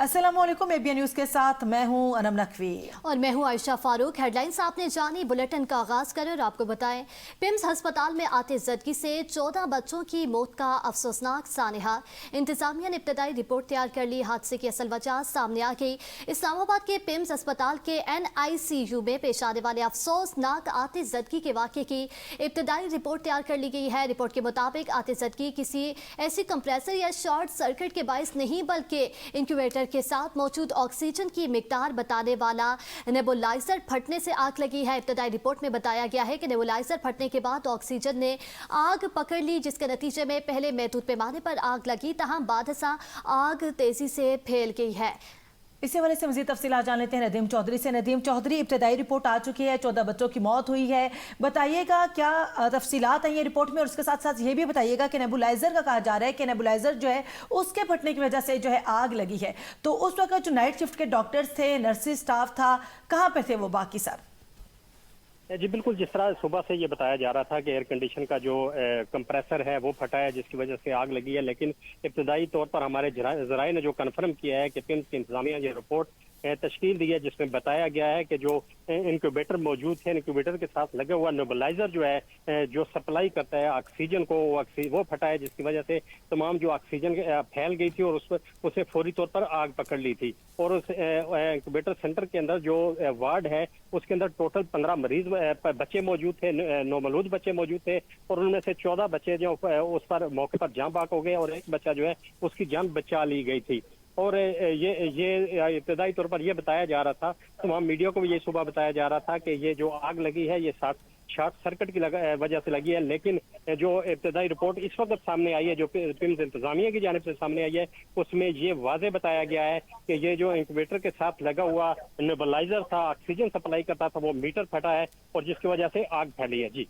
अस्सलाम वालेकुम, ABN news के साथ मैं हूं अनम नकवी और मैं हूं आयशा फारूक। हेडलाइंस आपने जानी, बुलेटिन का आगाज करें और आपको बताएं पिम्स अस्पताल में आते जदगी से 14 बच्चों की मौत का अफसोसनाक सानहा। इंतजामिया ने इब्तदाई रिपोर्ट तैयार कर ली, हादसे की असल वजह सामने आ गई। इस्लामाबाद के पिम्स अस्पताल के NICU में पेश आने वाले अफसोसनाक आते जदगी के वाक़े की इब्तदाई रिपोर्ट तैयार कर ली गई है। रिपोर्ट के मुताबिक आते जदगी किसी ऐसी कंप्रेसर या शॉर्ट सर्किट के बायस नहीं बल्कि इंक्यूबेटर के साथ मौजूद ऑक्सीजन की मिकदार बताने वाला नेबुलाइजर फटने से आग लगी है। इब्तदाई रिपोर्ट में बताया गया है कि नेबुलाइजर फटने के बाद ऑक्सीजन ने आग पकड़ ली, जिसके नतीजे में पहले महदूद पैमाने पर आग लगी, तहम बादशाह आग तेजी से फैल गई है। इसी हवाले से मज़ीद तफसीलात जान लेते हैं नदीम चौधरी से। नदीम चौधरी, इब्तदाई रिपोर्ट आ चुकी है, 14 बच्चों की मौत हुई है, बताइएगा क्या तफसीलात हैं ये रिपोर्ट में, और उसके साथ साथ ये भी बताइएगा कि नेबुलाइजर का कहा जा रहा है कि नेबुलाइजर जो है उसके फटने की वजह से जो है आग लगी है। तो उस वक्त जो नाइट शिफ्ट के डॉक्टर्स थे, नर्सिस स्टाफ था, कहाँ पे थे वो बाकी सब? जी बिल्कुल, जिस तरह सुबह से ये बताया जा रहा था कि एयर कंडीशन का जो कंप्रेसर है वो फटा है, जिसकी वजह से आग लगी है, लेकिन इब्तदाई तौर पर हमारे जराए ने जो कन्फर्म किया है कि पिम्स की इंतजामिया ये रिपोर्ट तश्कील दी है, जिसमें बताया गया है कि जो इंक्यूबेटर मौजूद थे, इंक्यूबेटर के साथ लगा हुआ नेबुलाइजर जो है जो सप्लाई करता है ऑक्सीजन को, वो फटा है, जिसकी वजह से तमाम जो ऑक्सीजन फैल गई थी और उसे फौरी तौर पर आग पकड़ ली थी। और उस इंक्यूबेटर सेंटर के अंदर जो वार्ड है उसके अंदर टोटल 15 मरीज बच्चे मौजूद थे, नौमलूद बच्चे मौजूद थे, और उनमें से 14 बच्चे जो उस पर मौके पर जान बाक हो गए और एक बच्चा जो है उसकी जान बचा ली गई थी। और ये इब्तदाई तौर पर यह बताया जा रहा था, तमाम मीडिया को भी ये सुबह बताया जा रहा था कि ये जो आग लगी है ये शॉर्ट सर्किट की वजह से लगी है, लेकिन जो इब्तदाई रिपोर्ट इस वक्त सामने आई है, जो पिम्स इंतजामिया की जानिब से सामने आई है, उसमें ये वाज़े बताया गया है कि ये जो इंक्यूबेटर के साथ लगा हुआ नेबुलाइजर था, ऑक्सीजन सप्लाई करता था, वो मीटर फटा है और जिसकी वजह से आग फैली है। जी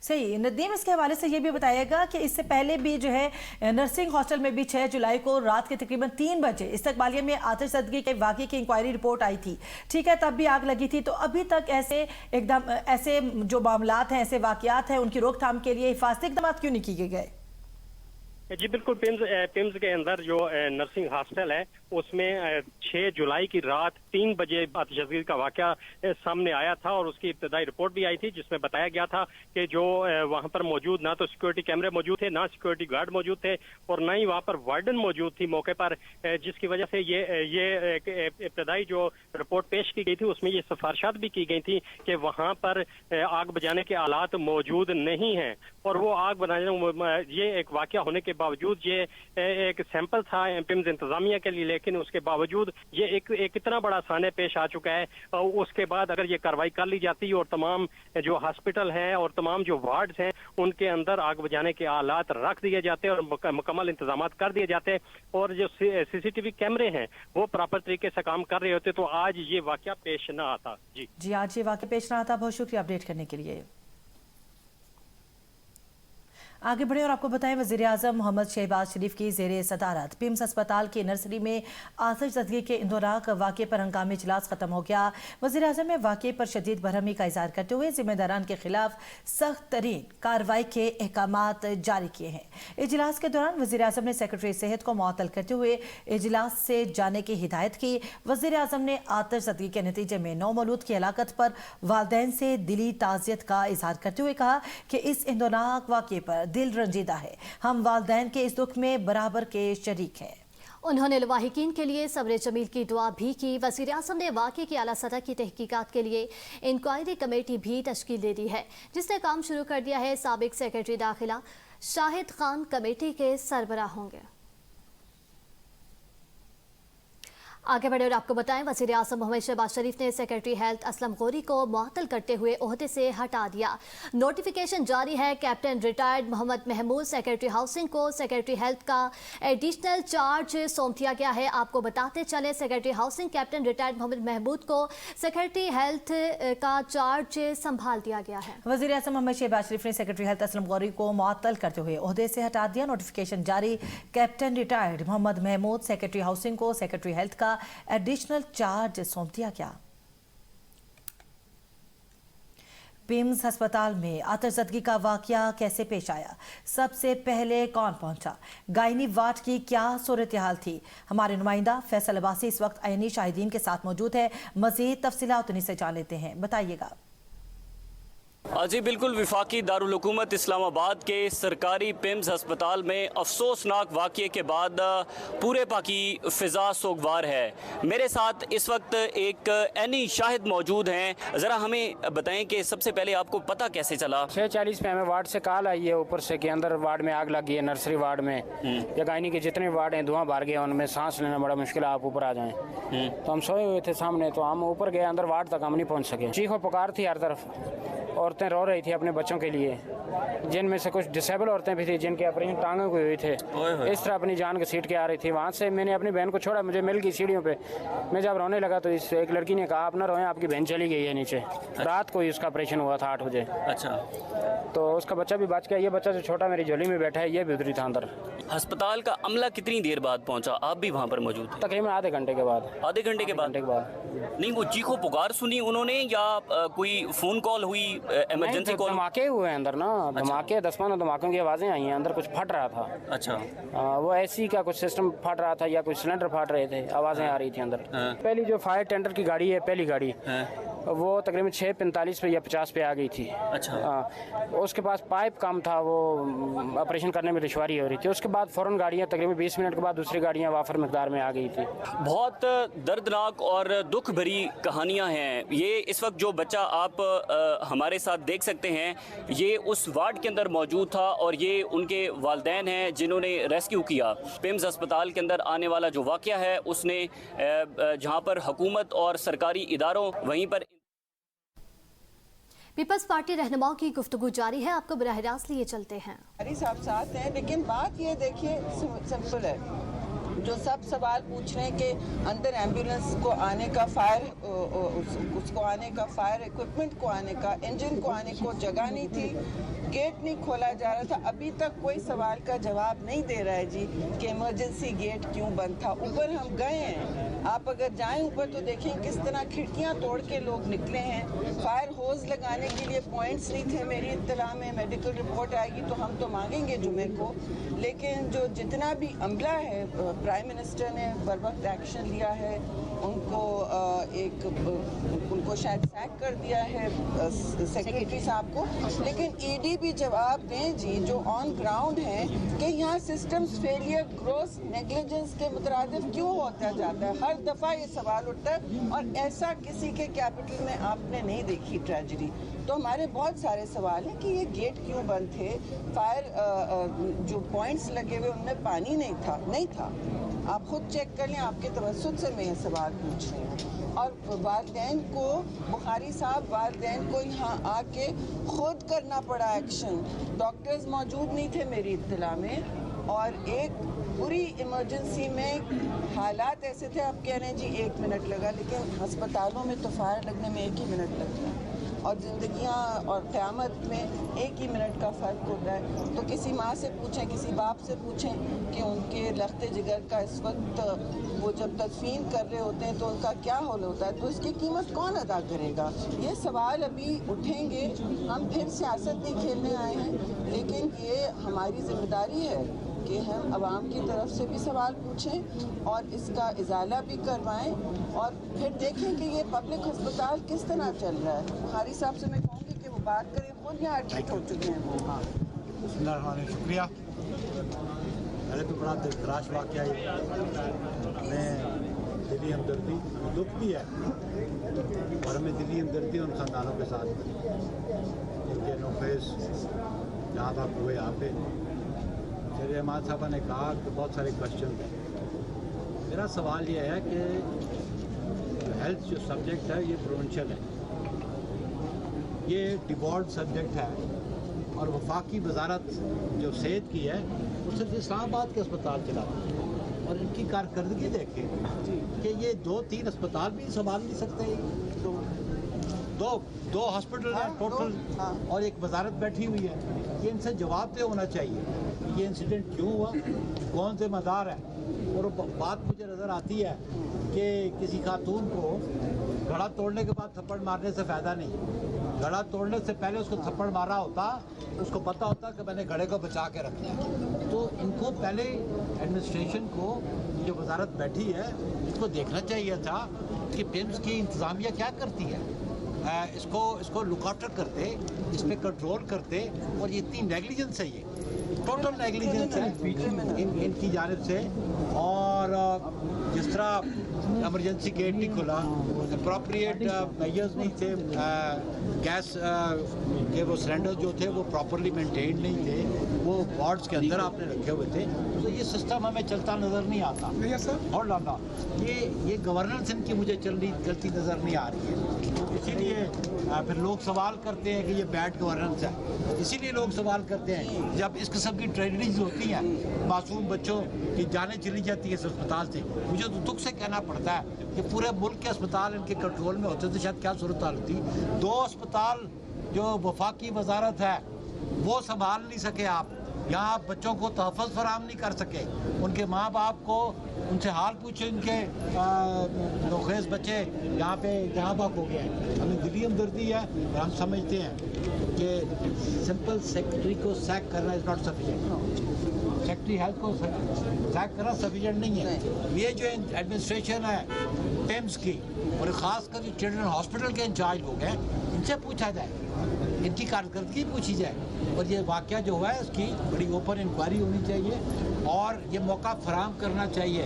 सही। नदीम, इसके हवाले से ये भी बताइएगा कि इससे पहले भी जो है नर्सिंग हॉस्टल में भी 6 जुलाई को रात के तकरीबन 3 बजे इस्तकबालिया में आतिशज़दगी के वाक़े की इंक्वायरी रिपोर्ट आई थी, ठीक है, तब भी आग लगी थी। तो अभी तक ऐसे जो मामलात हैं, ऐसे वाक़यात हैं, उनकी रोकथाम के लिए हिफाजती इक़दाम क्यों नहीं किए गए? जी बिल्कुल, पिम्स के अंदर जो नर्सिंग हॉस्टल है उसमें 6 जुलाई की रात 3 बजे आतिशज़दगी का वाक़या सामने आया था और उसकी इब्तदाई रिपोर्ट भी आई थी, जिसमें बताया गया था कि जो वहां पर मौजूद ना तो सिक्योरिटी कैमरे मौजूद थे, ना सिक्योरिटी गार्ड मौजूद थे और ना ही वहां पर वार्डन मौजूद थी मौके पर, जिसकी वजह से ये इब्तदाई जो रिपोर्ट पेश की गई थी उसमें ये सिफारिशात भी की गई थी कि वहां पर आग बुझाने के आलात मौजूद नहीं हैं। और वो आग बुझाने ये एक वाक़या होने के बावजूद ये एक सैंपल था पिम्स इंतजामिया के लिए, लेकिन उसके बावजूद ये एक इतना बड़ा साने पेश आ चुका है। उसके बाद अगर ये कार्रवाई कर ली जाती और तमाम जो हॉस्पिटल हैं और तमाम जो वार्ड्स हैं उनके अंदर आग बुझाने के आलात रख दिए जाते और मुकम्मल इंतजाम कर दिए जाते और जो CCTV कैमरे हैं वो प्रॉपर तरीके से काम कर रहे होते, तो आज ये वाक़या पेश ना आता। जी आज ये वाक़या पेश ना आता। बहुत शुक्रिया अपडेट करने के लिए। आगे बढ़े और आपको बताएं, वज़ीर आज़म मोहम्मद शहबाज शरीफ की ज़ेरे सदारत पिम्स अस्पताल की नर्सरी में आतिशज़दगी के इंदौराक वाक़े पर हंगामी इजलास ख़त्म हो गया। वज़ीर आज़म ने वाक़े पर शदीद बरहमी का इज़हार करते हुए ज़िम्मेदारान के खिलाफ सख्त तरीन कार्रवाई के अहकामात जारी किए हैं। इजलास के दौरान वज़ीर आज़म ने सेक्रेटरी सेहत को मुअत्तल करते हुए इजलास से जाने की हिदायत की। वज़ीर आज़म ने आतिशज़दगी के नतीजे में नौमौलूद की हलाकत पर वालिदैन से दिली ताज़ियत का इज़हार करते हुए कहा कि इस इंदौराक वाक़े पर दिल रंजीदा है, हम वालिदैन के इस दुख में बराबर के शरीक हैं। उन्होंने लवाहिकीन के लिए सब्र जमील की दुआ भी की। वज़ीर आज़म ने वाक़े की आला सतह की तहकीकात के लिए इंक्वायरी कमेटी भी तश्कील दे दी है, जिसने काम शुरू कर दिया है। साबिक सेक्रेटरी दाखिला शाहिद खान कमेटी के सरबराह होंगे। आगे बढ़े और आपको बताएं, वज़ीर आज़म मोहम्मद शहबाज शरीफ ने सेक्रेटरी हेल्थ असलम गौरी को मुअत्तल करते हुए ओहदे से हटा दिया। नोटिफिकेशन जारी है। Captain retired Mohammad Mahmood secretary housing को सेक्रेटरी हेल्थ का एडिशनल चार्ज सौंप दिया गया है। आपको बताते चले, secretary housing captain retired Mohammad Mahmood को सेक्रेटरी हेल्थ का चार्ज संभाल दिया गया है। वज़ीर आज़म मोहम्मद शहबाज शरीफ ने सेक्रेटरी हेल्थ असलम गौरी को मुअत्तल करते हुए ओहदे से हटा दिया। नोटिफिकेशन जारी, captain retired Mohammad Mahmood secretary housing को सेक्रेटरी हेल्थ का एडिशनल चार्ज सौंप दिया गया। पिम्स अस्पताल में आतिशबाजी का वाकया कैसे पेश आया, सबसे पहले कौन पहुंचा, गायनी वार्ड की क्या सूरत हाल थी। हमारे नुमाइंदा फैसल अब्बासी इस वक्त आईनी शाहिदीन के साथ मौजूद है। मजीद तफसीलात उन्हीं से जान लेते हैं, बताइएगा। जी बिल्कुल, विफाकी दारुल हुकूमत इस्लामाबाद के सरकारी पिम्स अस्पताल में अफसोसनाक वाक़ये के बाद पूरे पाकी फ़िज़ा सोगवार है। मेरे साथ इस वक्त एक ऐनी शाहिद मौजूद हैं। ज़रा हमें बताएं कि सबसे पहले आपको पता कैसे चला? 6:40 पे हमें वार्ड से कॉल आई है ऊपर से कि अंदर वार्ड में आग लगी है, नर्सरी वार्ड में या गायनी के जितने वार्ड हैं धुआं भर गया, उनमें सांस लेना बड़ा मुश्किल है, आप ऊपर आ जाएं। तो हम सोए हुए थे सामने, तो हम ऊपर गए, अंदर वार्ड तक हम नहीं पहुँच सके। चीखो पुकार थी हर तरफ, औरतें रो रही थी अपने बच्चों के लिए, जिनमें से कुछ डिसेबल औरतें भी थी जिनके ऑपरेशन टांगों को हुई थे, इस तरह अपनी जान घसीट के आ रही थी। वहाँ से मैंने अपनी बहन को छोड़ा, मुझे मिल गई सीढ़ियों पे। मैं जब रोने लगा तो इस एक लड़की ने कहा, आप ना रोएं, आपकी बहन चली गई है नीचे। रात को ही उसका ऑपरेशन हुआ था 8 बजे। अच्छा, तो उसका बच्चा भी बच गया। ये बच्चा जो छोटा मेरी झोली में बैठा है, ये भी उधरी था अंदर। अस्पताल का अमला कितनी देर बाद पहुंचा? आप भी वहाँ पर मौजूद थे? तकरीबन आधे घंटे के बाद। आधे घंटे के बाद? नहीं, वो चीखो पुकार सुनी उन्होंने या कोई फ़ोन कॉल हुई, इमरजेंसी कॉल? धमाके हुए अंदर ना, धमाके 10-15 धमाकों की आवाज़ें आई हैं, अंदर कुछ फट रहा था। अच्छा, वो ऐसी का कुछ सिस्टम फट रहा था या कुछ सिलेंडर फट रहे थे, आवाज़ें आ रही थी अंदर। पहली जो फायर टेंडर की गाड़ी है, पहली गाड़ी वो तकरीबन 6:45 पे या 50 पे आ गई थी। अच्छा, उसके पास पाइप कम था, वो ऑपरेशन करने में दुश्वारी हो रही थी। उसके बाद फ़ौरन गाड़ियाँ तकरीबन 20 मिनट के बाद दूसरी गाड़ियाँ वाफर मिकदार में आ गई थी। बहुत दर्दनाक और दुख भरी कहानियां हैं। ये इस वक्त जो बच्चा आप हमारे साथ देख सकते हैं, ये उस वार्ड के अंदर मौजूद था और ये उनके वालिदैन हैं जिन्होंने रेस्क्यू किया। पिम्स अस्पताल के अंदर आने वाला जो वाक़या है, उसने जहाँ पर हुकूमत और सरकारी इदारों, वहीं पर पीपल्स पार्टी रहनुमाओं की गुफ्तगू जारी है, आपको बराह रास्त लिए चलते हैं। हमारी साहब साथ हैं, लेकिन बात ये देखिए सिंपल है, जो सब सवाल पूछ रहे हैं कि अंदर एम्बुलेंस को आने का, उसको आने का, फायर इक्विपमेंट को आने का, इंजन को आने को जगह नहीं थी, गेट नहीं खोला जा रहा था। अभी तक कोई सवाल का जवाब नहीं दे रहा है जी कि इमरजेंसी गेट क्यों बंद था। ऊपर हम गए हैं, आप अगर जाएं ऊपर तो देखें किस तरह खिड़कियां तोड़ के लोग निकले हैं। फायर होज लगाने के लिए पॉइंट्स नहीं थे। मेरी इत्तला में मेडिकल रिपोर्ट आएगी तो हम तो मांगेंगे जुमे को, लेकिन जो जितना भी अमला है, प्राइम मिनिस्टर ने बर वक्त एक्शन लिया है, उनको शायद सैक कर दिया है सेक्रेटरी साहब को, लेकिन ईडी भी जवाब दें जी, जो ऑन ग्राउंड है, कि यहाँ सिस्टम्स फेलियर, ग्रोस नेग्लिजेंस के मुतरादिफ क्यों होता जाता है। हर दफ़ा ये सवाल उठता है और ऐसा किसी के कैपिटल में आपने नहीं देखी ट्रेजेडी। तो हमारे बहुत सारे सवाल हैं कि ये गेट क्यों बंद थे, फायर जो पॉइंट्स लगे हुए उनमें पानी नहीं था। आप खुद चेक कर लें, आपके तवज्जुह से मैं ये सवाल पूछ रही हूँ। और वालिदैन को, बुखारी साहब, वालिदैन को यहाँ आके खुद करना पड़ा एक्शन। डॉक्टर्स मौजूद नहीं थे मेरी इत्तला में, और एक पूरी इमरजेंसी में हालात ऐसे थे, आप कह रहे हैं जी 1 मिनट लगा, लेकिन अस्पतालों में तो फायर लगने में 1 ही मिनट लगता है और ज़िंदगियाँ और क़यामत में 1 ही मिनट का फ़र्क होता है। तो किसी माँ से पूछें, किसी बाप से पूछें कि उनके लख्ते जिगर का इस वक्त वो जब तदफीन कर रहे होते हैं तो उनका क्या हाल होता है, तो इसकी कीमत कौन अदा करेगा। ये सवाल अभी उठेंगे। हम फिर सियासत नहीं खेलने आए हैं, लेकिन ये हमारी ज़िम्मेदारी है कि हम आवाम की तरफ से भी सवाल पूछें और इसका इजाला भी करवाएं, और फिर देखें कि ये पब्लिक अस्पताल किस तरह चल रहा है। बुखारी साहब से मैं कहूँगी कि वो बात करें, खुद यहाँ एडमिट हो चुके हैं वो। हाँ, शुक्रिया। पहले तो बड़ा दिलखराश वाक़या है, हमें दिली हमदर्दी, दुख भी है, और हमें दिली हमदर्दी उन ख़ानदानों के साथ जिनके नोफेस जहाँ तक हुए यहाँ पे। शेर रहमान साहबा ने कहा कि बहुत सारे क्वेश्चन हैं। मेरा सवाल ये है कि हेल्थ जो सब्जेक्ट है ये प्रोविंशियल है, ये डिवॉल्व सब्जेक्ट है, और वफाकी वजारत जो सेहत की है वो सिर्फ इस्लामाबाद के अस्पताल चलाती है, और इनकी कारकर्दगी देखें कि ये 2-3 अस्पताल भी संभाल नहीं सकते। तो दो हॉस्पिटल हैं टोटल, और एक वजारत बैठी हुई है। ये इनसे जवाब दे होना चाहिए ये इंसिडेंट क्यों हुआ, कौन ज़िम्मेदार है। और बात मुझे नज़र आती है कि किसी खातून को घड़ा तोड़ने के बाद थप्पड़ मारने से फ़ायदा नहीं, घड़ा तोड़ने से पहले उसको थप्पड़ मारा होता, उसको पता होता कि मैंने घड़े को बचा के रखना है। तो इनको पहले एडमिनिस्ट्रेशन को, जो वजारत बैठी है, इसको देखना चाहिए था कि पिम्स की इंतज़ामिया क्या करती है। इसको लुक आफ्टर करते, इस पर कंट्रोल करते, और ये इतनी नेगलिजेंस है, ये टोटल नेगलिजेंस है इनकी जानिब से। और जिस तरह इमरजेंसी गेट नहीं खुला, अप्रोप्रिएट मेजर्स नहीं थे, गैस के वो सिलेंडर जो थे वो प्रॉपरली मेंटेन नहीं थे, वो वार्ड्स के अंदर आपने रखे हुए थे, तो ये सिस्टम हमें चलता नज़र नहीं आता। और लाना ये गवर्नेंस इनकी मुझे चलती नज़र नहीं आ रही है। इसीलिए फिर लोग सवाल करते हैं कि ये बैड गवर्नेंस है। इसीलिए लोग सवाल करते हैं जब इस किस्म की ट्रेजेडीज होती हैं, मासूम बच्चों की जानें चली जाती है इस अस्पताल से। मुझे तो दुख से कहना पड़ता है कि पूरे मुल्क के अस्पताल इनके कंट्रोल में होते तो शायद क्या सूरत हाल होती। 2 अस्पताल जो वफाकी वजारत है वो संभाल नहीं सके आप, यहाँ आप बच्चों को तहफ़्फ़ुज़ फराहम नहीं कर सके, उनके माँ बाप को उनसे हाल पूछे, इनके नोखेज़ बच्चे यहाँ पे जहाँ बाक हो गए हैं। हमें दिली हमदर्दी है और हम समझते हैं कि सिंपल सेक्रेटरी को सैक करना is not sufficient. Secretary health को सैक करना सफिशिएंट नहीं है। ये जो एडमिनिस्ट्रेशन है पिम्स की, और ख़ास कर जो चिल्ड्रन हॉस्पिटल के इंचार्ज लोग हैं, इनसे पूछा जाए, इनकी कारकर्दगी पूछी जाए, और ये वाक़या जो हुआ है उसकी बड़ी ओपन इंक्वायरी होनी चाहिए, और ये मौका फराहम करना चाहिए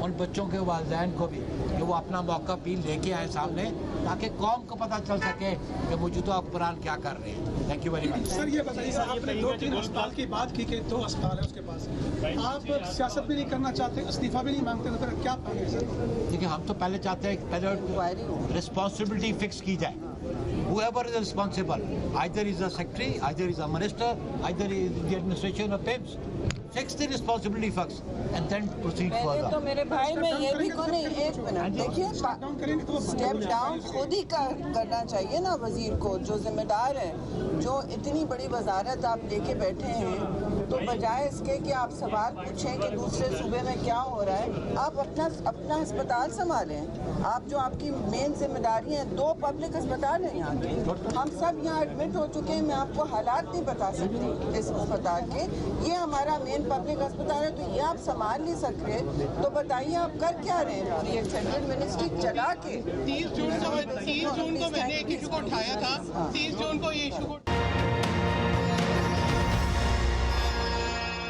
उन बच्चों के वालिदैन को भी कि वो अपना मौका भी लेके आए सामने, ताकि कौम को पता चल सके कि मौजूदा हुक्मरान क्या कर रहे हैं। Thank you very much. Sir ये बताइए, आपने 2-3 अस्पताल की बात की कि 2 अस्पताल है उसके पास, आप सियासत भी नहीं करना चाहते, इस्तीफा भी नहीं मांगते, तो फिर क्या पाएंगे सर? देखिए, हम तो पहले चाहते हैं कि पहले रिस्पॉन्सिबिलिटी फिक्स की जाए। Whoever is responsible, either is a secretary, either is a minister, either is the administration of PIMS. Fix the responsibility first and then proceed further. तो मेरे भाई में ये भी को नहीं, एक मिनट देखिए, स्टेप डाउन खुद ही करना चाहिए ना वजीर को, जो जिम्मेदार है, जो इतनी बड़ी वजारत आप लेके बैठे हैं, तो बजाय इसके कि आप सवाल पूछें कि दूसरे सूबे में क्या हो रहा है, आप अपना अस्पताल संभालें। आप जो आपकी मेन जिम्मेदारी है, 2 पब्लिक अस्पताल हैं यहाँ के, हम सब यहाँ एडमिट हो चुके हैं, मैं आपको हालात नहीं बता सकती इस अस्पताल के, ये हमारा मेन पब्लिक अस्पताल है, तो ये आप संभाल नहीं सक रहे, तो बताइए आप कर क्या रहे हैं? और ये सेंट्रल मिनिस्ट्री चला के 30 जून को मैंने एक इशू को उठाया था, 30 जून को ये इशू को